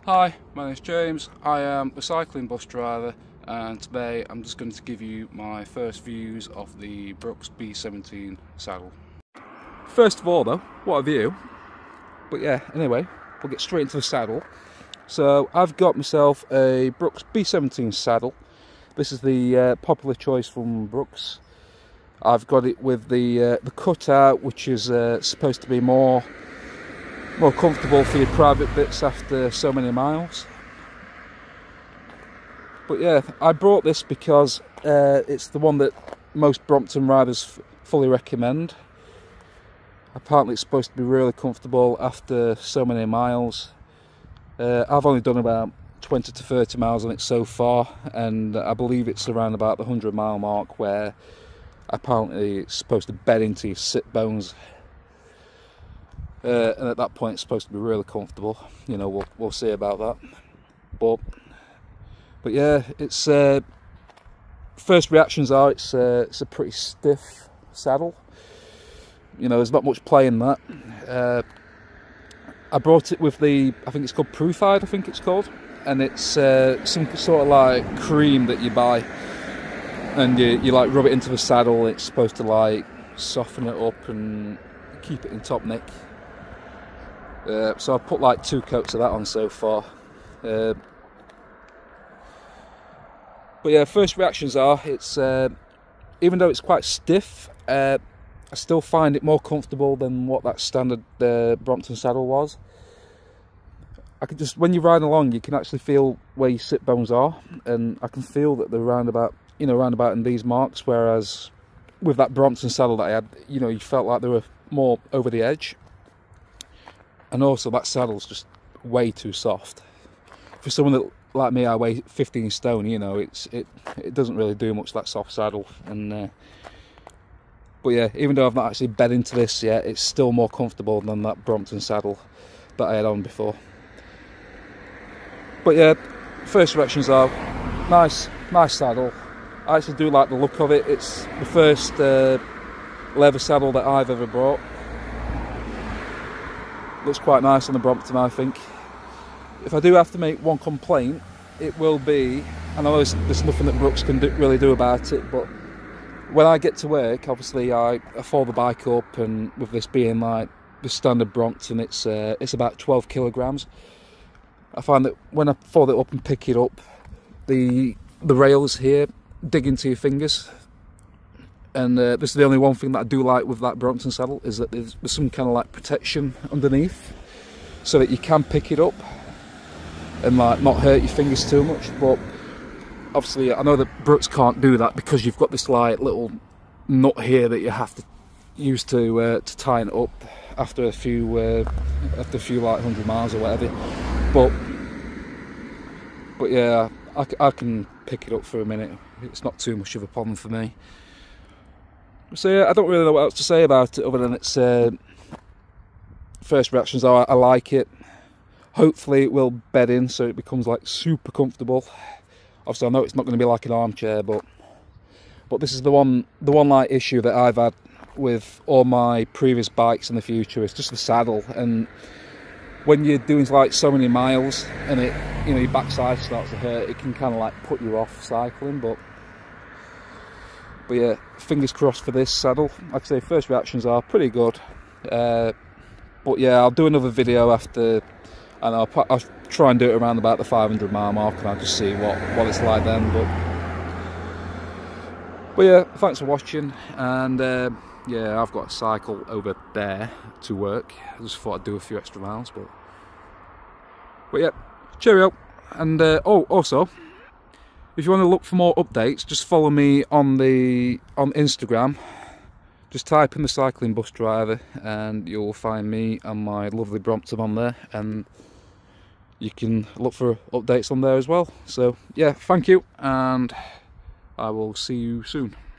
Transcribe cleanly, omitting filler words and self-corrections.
Hi, my name is James. I am a cycling bus driver, and today I'm just going to give you my first views of the Brooks B17 saddle. First of all though, what a view. But yeah, anyway, we'll get straight into the saddle. So I've got myself a Brooks B17 saddle. This is the popular choice from Brooks. I've got it with the cutout, which is supposed to be more comfortable for your private bits after so many miles. But yeah, I brought this because it's the one that most Brompton riders fully recommend. Apparently it's supposed to be really comfortable after so many miles. I've only done about 20 to 30 miles on it so far, and I believe it's around about the 100-mile mark where apparently it's supposed to bed into your sit bones. And at that point it's supposed to be really comfortable. You know, we'll see about that. But yeah, it's first reactions are it's a pretty stiff saddle. You know, there's not much play in that. I brought it with the, I think it's called Proofide, I think it's called, and it's some sort of like cream that you buy, and you like rub it into the saddle. It's supposed to like soften it up and keep it in top nick. So I've put like 2 coats of that on so far. But yeah, first reactions are it's even though it's quite stiff, I still find it more comfortable than what that standard Brompton saddle was. I can just, when you're riding along, you can actually feel where your sit bones are, and I can feel that they're round about in these marks. Whereas with that Brompton saddle that I had, you know, you felt like they were more over the edge. And also that saddle's just way too soft. For someone that, like me, I weigh 15 stone, you know, it doesn't really do much, that soft saddle. And but yeah, even though I've not actually bed into this yet, it's still more comfortable than that Brompton saddle that I had on before. But yeah, first reactions are nice saddle. I actually do like the look of it. It's the first leather saddle that I've ever bought. Looks quite nice on the Brompton, I think. If I do have to make one complaint, it will be, I know there's nothing that Brooks can really do about it, but when I get to work, obviously I fold the bike up, and with this being like the standard Brompton, it's about 12 kilograms. I find that when I fold it up and pick it up, the rails here dig into your fingers. And this is the only one thing that I do like with that Brompton saddle, is that there's some kind of like protection underneath, so that you can pick it up and like not hurt your fingers too much. But obviously I know that Brooks can't do that, because you've got this like little nut here that you have to use to tighten it up after a few like 100 miles or whatever. But yeah, I can pick it up for a minute. It's not too much of a problem for me. So yeah, I don't really know what else to say about it other than its first reactions are I like it. Hopefully it will bed in so it becomes like super comfortable. Obviously I know it's not going to be like an armchair, but this is the one like issue that I've had with all my previous bikes in the future. It's just the saddle, and when you're doing like so many miles and it, you know, your backside starts to hurt, it can kind of like put you off cycling. But yeah, fingers crossed for this saddle. Like I say, first reactions are pretty good. But yeah, I'll do another video after, and I'll try and do it around about the 500-mile mark, and I'll just see what it's like then. But yeah, thanks for watching, and yeah, I've got a cycle over there to work. I just thought I'd do a few extra miles, but yeah, cheerio. And also, if you want to look for more updates, just follow me on Instagram. Just type in the cycling bus driver and you'll find me and my lovely Brompton on there, and you can look for updates on there as well. So yeah, thank you, and I will see you soon.